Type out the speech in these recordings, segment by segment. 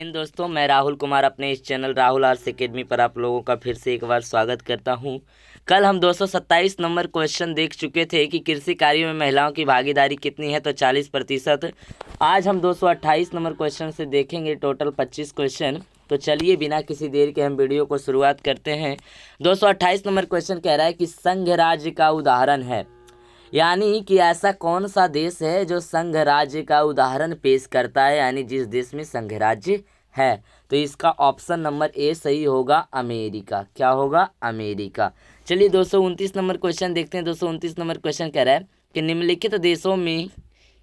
दोस्तों, मैं राहुल कुमार अपने इस चैनल राहुल आर्ट्स एकेडमी पर आप लोगों का फिर से एक बार स्वागत करता हूं। कल हम 227 नंबर क्वेश्चन देख चुके थे कि कृषि कार्यों में महिलाओं की भागीदारी कितनी है, तो 40%। आज हम 228 नंबर क्वेश्चन से देखेंगे टोटल 25 क्वेश्चन। तो चलिए बिना किसी देर के हम वीडियो को शुरुआत करते हैं। 228 नंबर क्वेश्चन कह रहा है कि संघ राज्य का उदाहरण है, यानी कि ऐसा कौन सा देश है जो संघ राज्य का उदाहरण पेश करता है, यानी जिस देश में संघ राज्य है। तो इसका ऑप्शन नंबर ए सही होगा, अमेरिका। क्या होगा? अमेरिका। चलिए 229 नंबर क्वेश्चन देखते हैं। 229 नंबर क्वेश्चन कह रहा है कि निम्नलिखित देशों में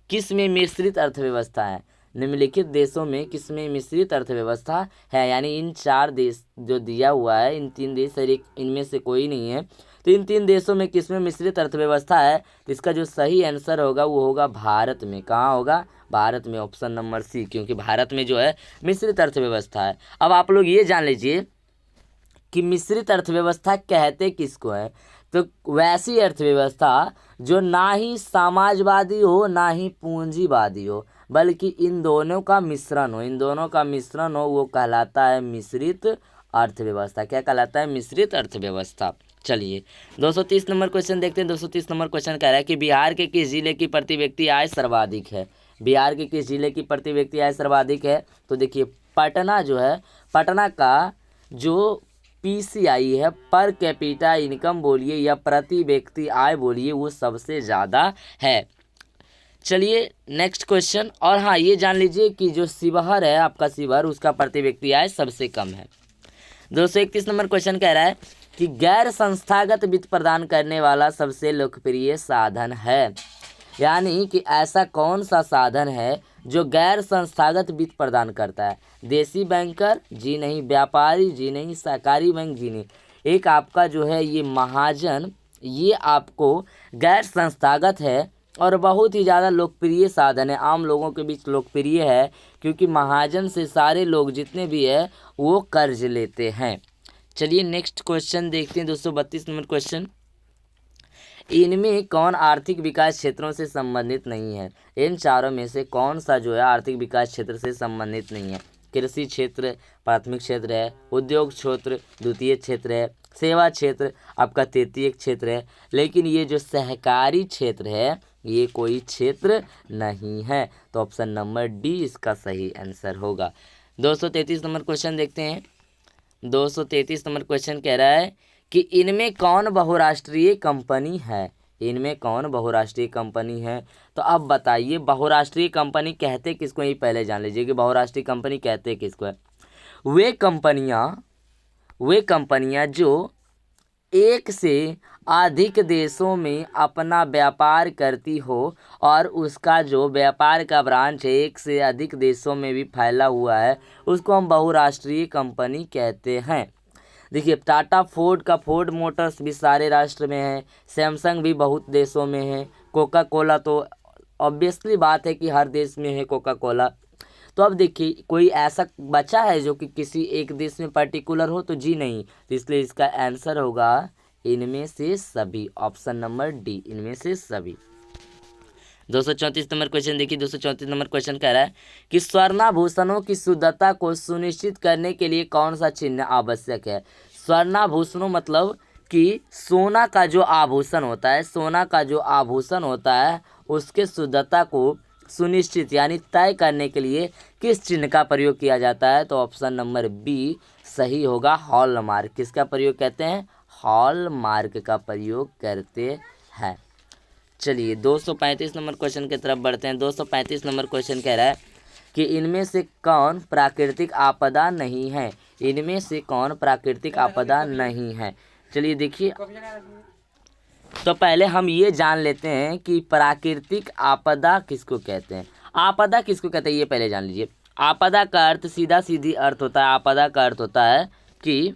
किस में मिश्रित अर्थव्यवस्था है। निम्नलिखित देशों में किस में मिश्रित अर्थव्यवस्था है, यानी इन 4 देश जो दिया हुआ है, इन 3 देश और एक इनमें से कोई नहीं है। तो इन 3 देशों में किस में मिश्रित अर्थव्यवस्था है, तो इसका जो सही आंसर होगा वो होगा भारत में। कहाँ होगा? भारत में। ऑप्शन नंबर सी, क्योंकि भारत में जो है मिश्रित अर्थव्यवस्था है। अब आप लोग ये जान लीजिए कि मिश्रित अर्थव्यवस्था कहते किसको है। तो वैसी अर्थव्यवस्था जो ना ही समाजवादी हो ना ही पूंजीवादी हो, बल्कि इन दोनों का मिश्रण हो। इन दोनों का मिश्रण हो वो कहलाता है मिश्रित अर्थव्यवस्था। क्या कहलाता है? मिश्रित अर्थव्यवस्था। चलिए 230 नंबर क्वेश्चन देखते हैं। 230 नंबर क्वेश्चन कह रहा है कि बिहार के किस जिले की प्रति व्यक्ति आय सर्वाधिक है। बिहार के किस जिले की प्रति व्यक्ति आय सर्वाधिक है, तो देखिए पटना जो है, पटना का जो पीसीआई है, पर कैपिटा इनकम बोलिए या प्रति व्यक्ति आय बोलिए, वो सबसे ज़्यादा है। चलिए नेक्स्ट क्वेश्चन। और हाँ, ये जान लीजिए कि जो शिवहर है आपका, शिवहर, उसका प्रति व्यक्ति आय सबसे कम है। 231 नंबर क्वेश्चन कह रहा है कि गैर संस्थागत वित्त प्रदान करने वाला सबसे लोकप्रिय साधन है, यानी कि ऐसा कौन सा साधन है जो गैर संस्थागत वित्त प्रदान करता है। देसी बैंकर? जी नहीं। व्यापारी? जी नहीं। सहकारी बैंक? जी नहीं। एक आपका जो है ये महाजन, ये आपको गैर संस्थागत है और बहुत ही ज़्यादा लोकप्रिय साधन है, आम लोगों के बीच लोकप्रिय है, क्योंकि महाजन से सारे लोग जितने भी है वो कर्ज लेते हैं। चलिए नेक्स्ट क्वेश्चन देखते हैं। 232 नंबर क्वेश्चन, इनमें कौन आर्थिक विकास क्षेत्रों से संबंधित नहीं है। इन चारों में से कौन सा जो है आर्थिक विकास क्षेत्र से संबंधित नहीं है। कृषि क्षेत्र प्राथमिक क्षेत्र है, उद्योग क्षेत्र द्वितीय क्षेत्र है, सेवा क्षेत्र आपका तृतीय क्षेत्र है, लेकिन ये जो सहकारी क्षेत्र है ये कोई क्षेत्र नहीं है। तो ऑप्शन नंबर डी इसका सही आंसर होगा। 233 नंबर क्वेश्चन देखते हैं। 233 नंबर क्वेश्चन कह रहा है कि इनमें कौन बहुराष्ट्रीय कंपनी है। इनमें कौन बहुराष्ट्रीय कंपनी है, तो अब बताइए बहुराष्ट्रीय कंपनी कहते किसको, ये पहले जान लीजिए कि बहुराष्ट्रीय कंपनी कहते किसको है। वे कंपनियां जो एक से अधिक देशों में अपना व्यापार करती हो और उसका जो व्यापार का ब्रांच है एक से अधिक देशों में भी फैला हुआ है, उसको हम बहुराष्ट्रीय कंपनी कहते हैं। देखिए टाटा फोर्ड का फोर्ड मोटर्स भी सारे राष्ट्र में है, सैमसंग भी बहुत देशों में है, कोका कोला तो ऑब्वियसली बात है कि हर देश में है कोका कोला। तो अब देखिए कोई ऐसा बचा है जो कि किसी एक देश में पर्टिकुलर हो, तो जी नहीं। तो इसलिए इसका आंसर होगा इनमें से सभी। ऑप्शन नंबर डी, इनमें से सभी। 234 नंबर क्वेश्चन देखिए। 234 नंबर क्वेश्चन कह रहा है कि स्वर्णाभूषणों की शुद्धता को सुनिश्चित करने के लिए कौन सा चिन्ह आवश्यक है। स्वर्णाभूषणों मतलब कि सोना का जो आभूषण होता है, सोना का जो आभूषण होता है उसके शुद्धता को सुनिश्चित यानी तय करने के लिए किस चिन्ह का प्रयोग किया जाता है, तो ऑप्शन नंबर बी सही होगा, हॉलमार्क। किसका प्रयोग कहते हैं? हॉलमार्क का प्रयोग करते हैं। चलिए 235 नंबर क्वेश्चन की तरफ बढ़ते हैं। 235 नंबर क्वेश्चन कह रहा है कि इनमें से कौन प्राकृतिक आपदा नहीं है। इनमें से कौन प्राकृतिक आपदा नहीं है। चलिए देखिए, तो पहले हम ये जान लेते हैं कि प्राकृतिक आपदा किसको कहते हैं। आपदा किसको कहते हैं ये पहले जान लीजिए। आपदा का अर्थ सीधा सीधी अर्थ होता है, आपदा का अर्थ होता है कि,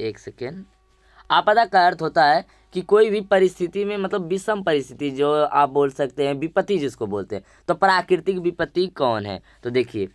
एक सेकेंड, आपदा का अर्थ होता है कि कोई भी परिस्थिति में, मतलब विषम परिस्थिति जो आप बोल सकते हैं, विपत्ति जिसको बोलते हैं। तो प्राकृतिक विपत्ति कौन है, तो देखिए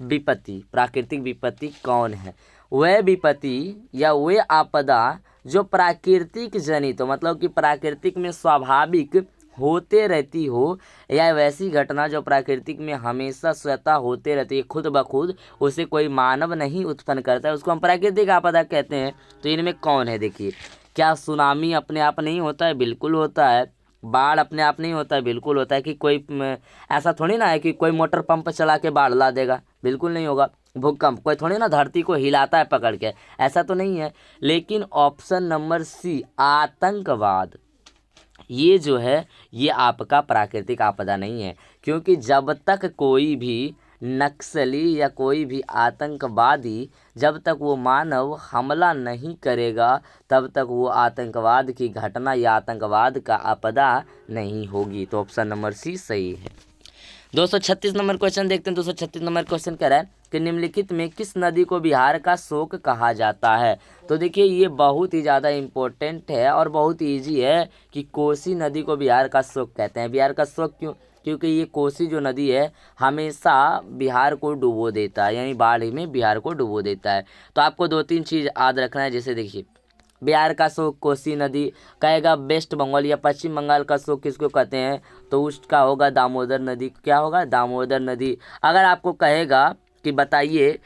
विपत्ति, प्राकृतिक विपत्ति कौन है। वह विपत्ति या वह आपदा जो प्राकृतिक जनित हो, मतलब कि प्राकृतिक में स्वाभाविक होते रहती हो या वैसी घटना जो प्राकृतिक में हमेशा स्वतः होते रहती है खुद ब खुद, उसे कोई मानव नहीं उत्पन्न करता है, उसको हम प्राकृतिक आपदा कहते हैं। तो इनमें कौन है? देखिए, क्या सुनामी अपने आप नहीं होता है? बिल्कुल होता है। बाढ़ अपने आप नहीं होता है? बिल्कुल होता है। कि कोई ऐसा थोड़ी ना है कि कोई मोटर पंप चला के बाढ़ ला देगा, बिल्कुल नहीं होगा। भूकंप कोई थोड़ी ना धरती को हिलाता है पकड़ के, ऐसा तो नहीं है। लेकिन ऑप्शन नंबर सी, आतंकवाद, ये जो है ये आपका प्राकृतिक आपदा नहीं है। क्योंकि जब तक कोई भी नक्सली या कोई भी आतंकवादी, जब तक वो मानव हमला नहीं करेगा, तब तक वो आतंकवाद की घटना या आतंकवाद का आपदा नहीं होगी। तो ऑप्शन नंबर सी सही है। 236 नंबर क्वेश्चन देखते हैं। 236 नंबर क्वेश्चन कह रहा है कि निम्नलिखित में किस नदी को बिहार का शोक कहा जाता है? तो देखिए, ये बहुत ही ज़्यादा इम्पोर्टेंट है और बहुत ईजी है कि कोसी नदी को बिहार का शोक कहते हैं। बिहार का शोक क्यों? क्योंकि ये कोसी जो नदी है हमेशा बिहार को डुबो देता है, यानी बाढ़ में बिहार को डुबो देता है। तो आपको 2-3 चीज़ याद रखना है। जैसे देखिए, बिहार का शोक कोसी नदी कहेगा। वेस्ट बंगाल या पश्चिम बंगाल का शोक किसको कहते हैं? तो उसका होगा दामोदर नदी। क्या होगा? दामोदर नदी। अगर आपको कहेगा कि बताइए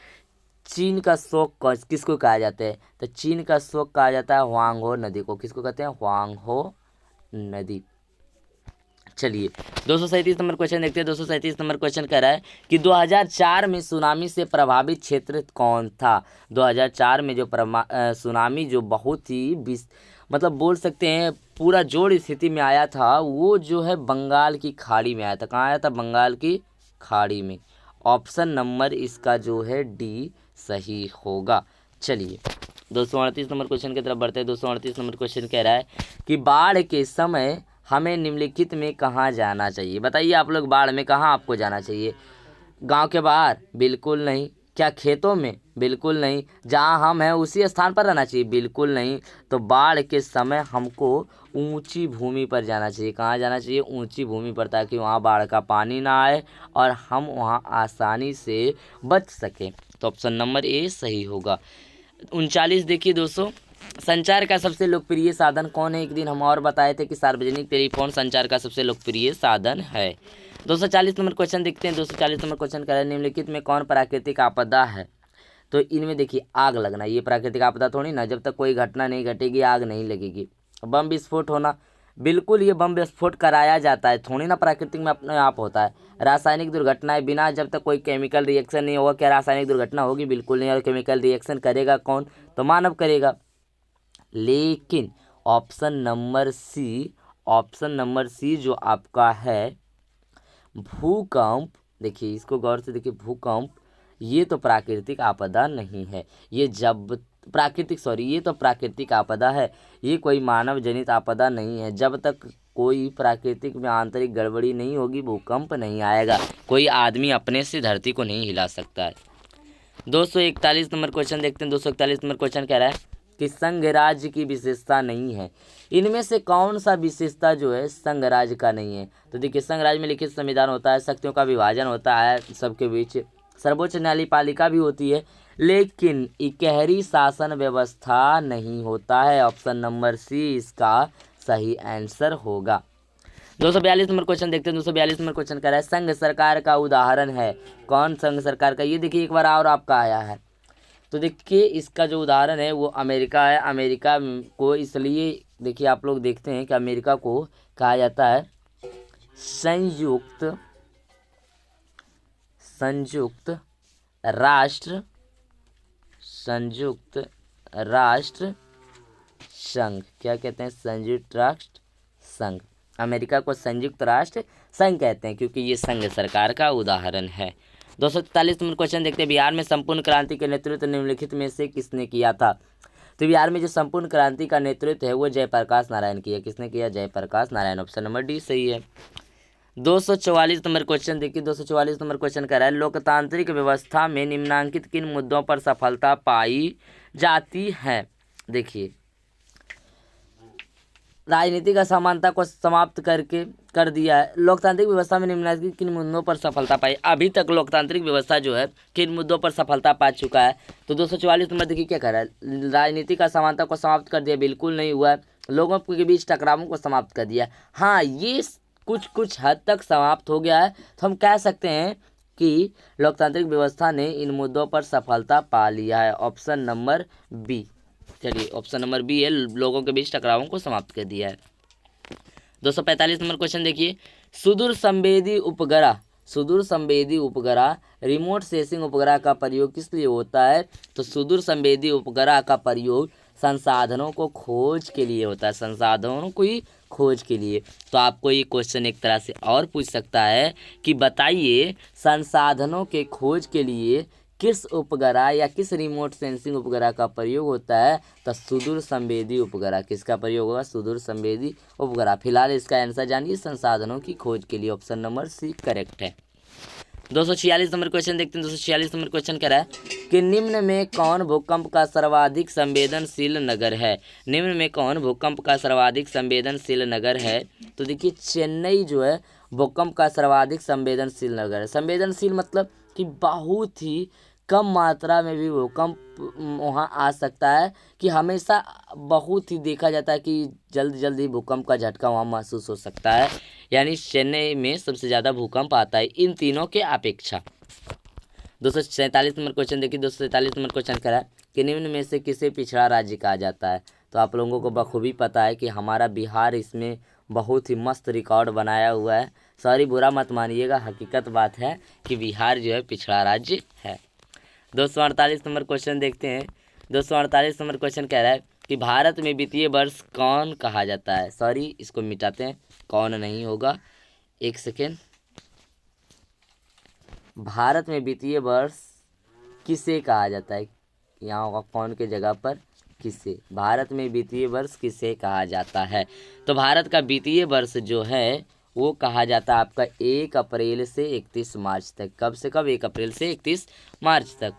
चीन का शोक किसको कहा जाता है? तो चीन का शोक कहा जाता है हुआंगहो नदी को। किसको कहते हैं? हुआंगहो नदी। चलिए 237 नंबर क्वेश्चन देखते हैं। 237 नंबर क्वेश्चन कह रहा है कि 2004 में सुनामी से प्रभावित क्षेत्र कौन था? 2004 में जो सुनामी जो बहुत ही मतलब बोल सकते हैं पूरा जोड़ स्थिति में आया था, वो जो है बंगाल की खाड़ी में आया था। कहाँ आया था? बंगाल की खाड़ी में। ऑप्शन नंबर इसका जो है डी सही होगा। चलिए 238 नंबर क्वेश्चन की तरफ बढ़ते हैं। 238 नंबर क्वेश्चन कह रहा है कि बाढ़ के समय हमें निम्नलिखित में कहाँ जाना चाहिए? बताइए आप लोग, बाढ़ में कहाँ आपको जाना चाहिए? गांव के बाहर? बिल्कुल नहीं। क्या खेतों में? बिल्कुल नहीं। जहाँ हम हैं उसी स्थान पर रहना चाहिए? बिल्कुल नहीं। तो बाढ़ के समय हमको ऊंची भूमि पर जाना चाहिए। कहाँ जाना चाहिए? ऊंची भूमि पर, ताकि वहाँ बाढ़ का पानी ना आए और हम वहाँ आसानी से बच सकें। तो ऑप्शन नंबर ए सही होगा। 39 देखिए दोस्तों, संचार का सबसे लोकप्रिय साधन कौन है? एक दिन हम और बताए थे कि सार्वजनिक टेलीफोन संचार का सबसे लोकप्रिय साधन है। 240 नंबर क्वेश्चन देखते हैं। 240 नंबर क्वेश्चन कह रहा है निम्नलिखित में कौन प्राकृतिक आपदा है? तो इनमें देखिए, आग लगना, ये प्राकृतिक आपदा थोड़ी ना। जब तक कोई घटना नहीं घटेगी आग नहीं लगेगी। बम विस्फोट होना, बिल्कुल ये बम विस्फोट कराया जाता है, थोड़ी ना प्राकृतिक में अपने आप होता है। रासायनिक दुर्घटनाएं, बिना जब तक कोई केमिकल रिएक्शन नहीं होगा क्या रासायनिक दुर्घटना होगी? बिल्कुल नहीं। और केमिकल रिएक्शन करेगा कौन? तो मानव करेगा। लेकिन ऑप्शन नंबर सी जो आपका है भूकंप, देखिए इसको गौर से देखिए, भूकंप ये तो प्राकृतिक आपदा नहीं है। ये तो प्राकृतिक आपदा है, ये कोई मानव जनित आपदा नहीं है। जब तक कोई प्राकृतिक में आंतरिक गड़बड़ी नहीं होगी भूकंप नहीं आएगा। कोई आदमी अपने से धरती को नहीं हिला सकता है। 241 नंबर क्वेश्चन देखते हैं। 241 नंबर क्वेश्चन कह रहा है कि संघ राज्य की विशेषता नहीं है। इनमें से कौन सा विशेषता जो है संघ राज्य का नहीं है? तो देखिए, संघ राज्य में लिखित संविधान होता है, शक्तियों का विभाजन होता है सबके बीच, सर्वोच्च न्यायपालिका भी होती है, लेकिन इकहरी शासन व्यवस्था नहीं होता है। ऑप्शन नंबर सी इसका सही आंसर होगा। 242 नंबर क्वेश्चन देखते हैं। 242 नंबर क्वेश्चन कह रहा है संघ सरकार का उदाहरण है कौन? संघ सरकार का, ये देखिए एक बार और आपका आया है। तो देखिए इसका जो उदाहरण है वो अमेरिका है। अमेरिका को इसलिए देखिए आप लोग देखते हैं कि अमेरिका को कहा जाता है संयुक्त राष्ट्र संघ। क्या कहते हैं? संयुक्त राष्ट्र संघ। अमेरिका को संयुक्त राष्ट्र संघ कहते हैं क्योंकि ये संघ सरकार का उदाहरण है। 243 नंबर क्वेश्चन देखते हैं। बिहार में संपूर्ण क्रांति के नेतृत्व निम्नलिखित में से किसने किया था? तो बिहार में जो संपूर्ण क्रांति का नेतृत्व है वो जयप्रकाश नारायण किया। किसने किया? Jayaprakash Narayan. Option number D सही है। 244 नंबर क्वेश्चन देखिए। 244 नंबर क्वेश्चन कह रहा है लोकतांत्रिक व्यवस्था में निम्नांकित किन मुद्दों पर सफलता पाई जाती है? देखिए, राजनीतिक असमानता को समाप्त कर दिया है। लोकतांत्रिक व्यवस्था में निम्नलिखित किन मुद्दों पर सफलता पाई? अभी तक लोकतांत्रिक व्यवस्था जो है किन मुद्दों पर सफलता पा चुका है? तो 244 नंबर देखिए क्या कह रहा है, राजनीतिक असमानता को समाप्त कर दिया। बिल्कुल नहीं हुआ है। लोगों के बीच टकरावों को समाप्त कर दिया। हाँ, ये कुछ कुछ हद तक समाप्त हो गया है। तो हम कह सकते हैं कि लोकतांत्रिक व्यवस्था ने इन मुद्दों पर सफलता पा लिया है। Option number B. चलिए ऑप्शन नंबर बी है, लोगों के बीच टकरावों को समाप्त कर दिया है। 245 नंबर क्वेश्चन देखिए, सुदूर संवेदी उपग्रह रिमोट सेंसिंग उपग्रह का प्रयोग किस लिए होता है? तो सुदूर संवेदी उपग्रह का प्रयोग संसाधनों को खोज के लिए होता है, संसाधनों को ही खोज के लिए। तो आपको ये क्वेश्चन एक तरह से और पूछ सकता है कि बताइए संसाधनों के खोज के लिए किस उपग्रह या किस रिमोट सेंसिंग उपग्रह का प्रयोग होता है? तो सुदूर संवेदी उपग्रह। किसका प्रयोग होगा? सुदूर संवेदी उपग्रह। फिलहाल इसका आंसर जानिए, संसाधनों की खोज के लिए। ऑप्शन नंबर सी करेक्ट है। 246 नंबर क्वेश्चन देखते हैं। 246 नंबर क्वेश्चन कह रहा है कि निम्न में कौन भूकंप का सर्वाधिक संवेदनशील नगर है? निम्न में कौन भूकंप का सर्वाधिक संवेदनशील नगर है? तो देखिए चेन्नई जो है भूकंप का सर्वाधिक संवेदनशील नगर है। संवेदनशील मतलब कि बहुत ही कम मात्रा में भी भूकंप वहाँ आ सकता है, कि हमेशा बहुत ही देखा जाता है कि जल्द जल्द ही भूकंप का झटका वहाँ महसूस हो सकता है। यानी चेन्नई में सबसे ज़्यादा भूकंप आता है इन तीनों के अपेक्षा। 247 नंबर क्वेश्चन देखिए। 247 नंबर क्वेश्चन कह रहा है कि निम्न में से किसे पिछड़ा राज्य कहा जाता है? तो आप लोगों को बखूबी पता है कि हमारा बिहार इसमें बहुत ही मस्त रिकॉर्ड बनाया हुआ है। सॉरी, बुरा मत मानिएगा, हकीकत बात है कि बिहार जो है पिछड़ा राज्य है। 248 नंबर क्वेश्चन देखते हैं। 248 नंबर क्वेश्चन कह रहा है कि भारत में वित्तीय वर्ष कौन कहा जाता है? सॉरी, इसको मिटाते हैं, कौन नहीं होगा, एक सेकेंड। भारत में वित्तीय वर्ष किसे कहा जाता है? यहाँ होगा कौन के जगह पर किसे। भारत में वित्तीय वर्ष किसे कहा जाता है? तो भारत का वित्तीय वर्ष जो है वो कहा जाता है आपका 1 अप्रैल से 31 मार्च तक। कब से कब? 1 अप्रैल से 31 मार्च तक।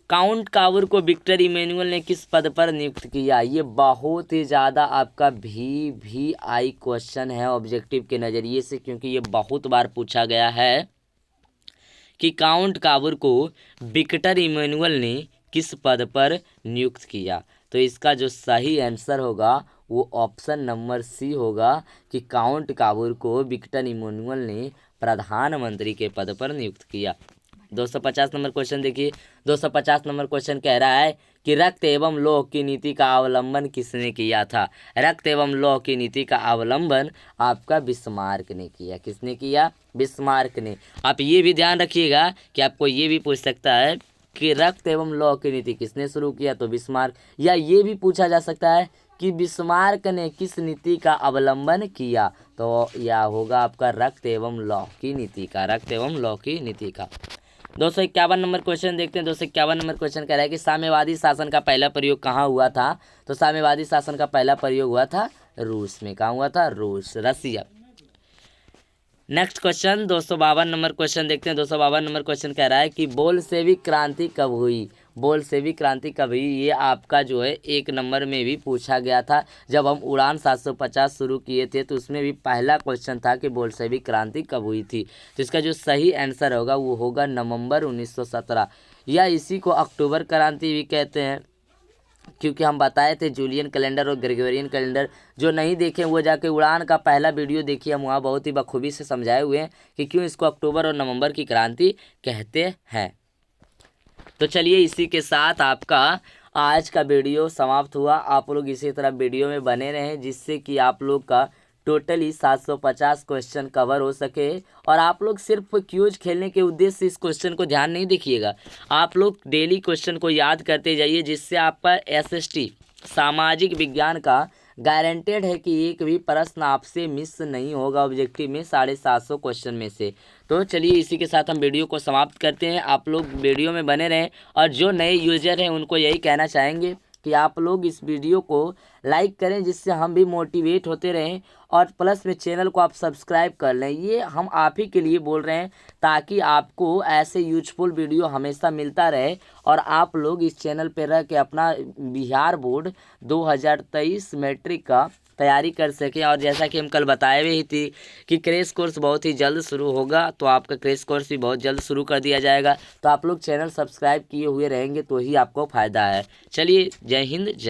काउंट कावर को विक्टर इमैनुअल ने किस पद पर नियुक्त किया? ये बहुत ही ज़्यादा आपका VVI क्वेश्चन है ऑब्जेक्टिव के नज़रिए से, क्योंकि ये बहुत बार पूछा गया है कि काउंट कावर को विक्टर इमैनुअल ने किस पद पर नियुक्त किया। तो इसका जो सही आंसर होगा वो ऑप्शन नंबर सी होगा कि काउंट कावर को विक्टर इमैनुअल ने प्रधानमंत्री के पद पर नियुक्त किया। 250 नंबर क्वेश्चन देखिए। 250 नंबर क्वेश्चन कह रहा है कि रक्त एवं लौह की नीति का अवलंबन किसने किया था? रक्त एवं लौह की नीति का अवलंबन आपका बिस्मार्क ने किया। किसने किया? बिस्मार्क ने। आप ये भी ध्यान रखिएगा कि आपको ये भी पूछ सकता है कि रक्त एवं लौह की नीति किसने शुरू किया? तो बिस्मार्क। या ये भी पूछा जा सकता है कि बिस्मार्क ने किस नीति का अवलंबन किया? तो यह होगा आपका रक्त एवं लौह की नीति का। रक्त एवं लौह की नीति का। 251 नंबर क्वेश्चन देखते हैं। 251 नंबर क्वेश्चन कह रहा है कि साम्यवादी शासन का पहला प्रयोग कहाँ हुआ था? तो साम्यवादी शासन का पहला प्रयोग हुआ था रूस में। कहाँ हुआ था? रूस, रसिया। नेक्स्ट क्वेश्चन 252 नंबर क्वेश्चन देखते हैं। 252 नंबर क्वेश्चन कह रहा है कि बोल्शेविक क्रांति कब हुई? बोल्शेविक क्रांति कब हुई? ये आपका जो है 1 नंबर में भी पूछा गया था। जब हम उड़ान 750 शुरू किए थे तो उसमें भी पहला क्वेश्चन था कि बोल्शेविक क्रांति कब हुई थी। तो इसका जो सही आंसर होगा वो होगा नवंबर 1917, या इसी को अक्टूबर क्रांति भी कहते हैं, क्योंकि हम बताए थे जूलियन कैलेंडर और ग्रेगोरियन कैलेंडर। जो नहीं देखे वो जाके उड़ान का पहला वीडियो देखिए, हम वहाँ बहुत ही बखूबी से समझाए हुए हैं कि क्यों इसको अक्टूबर और नवंबर की क्रांति कहते हैं। तो चलिए इसी के साथ आपका आज का वीडियो समाप्त हुआ। आप लोग इसी तरह वीडियो में बने रहें जिससे कि आप लोग का टोटली 750 क्वेश्चन कवर हो सके। और आप लोग सिर्फ क्यूज खेलने के उद्देश्य से इस क्वेश्चन को ध्यान नहीं देखिएगा, आप लोग डेली क्वेश्चन को याद करते जाइए, जिससे आपका SST सामाजिक विज्ञान का गारंटेड है कि एक भी प्रश्न आपसे मिस नहीं होगा ऑब्जेक्टिव में 750 क्वेश्चन में से। तो चलिए इसी के साथ हम वीडियो को समाप्त करते हैं। आप लोग वीडियो में बने रहें, और जो नए यूजर हैं उनको यही कहना चाहेंगे कि आप लोग इस वीडियो को लाइक करें, जिससे हम भी मोटिवेट होते रहें, और प्लस में चैनल को आप सब्सक्राइब कर लें। ये हम आप ही के लिए बोल रहे हैं ताकि आपको ऐसे यूजफुल वीडियो हमेशा मिलता रहे, और आप लोग इस चैनल पर रह के अपना बिहार बोर्ड 2023 मैट्रिक का तैयारी कर सकें। और जैसा कि हम कल बताए हुए ही थी कि क्रैश कोर्स बहुत ही जल्द शुरू होगा, तो आपका क्रैश कोर्स भी बहुत जल्द शुरू कर दिया जाएगा। तो आप लोग चैनल सब्सक्राइब किए हुए रहेंगे तो ही आपको फ़ायदा है। चलिए, जय हिंद, जय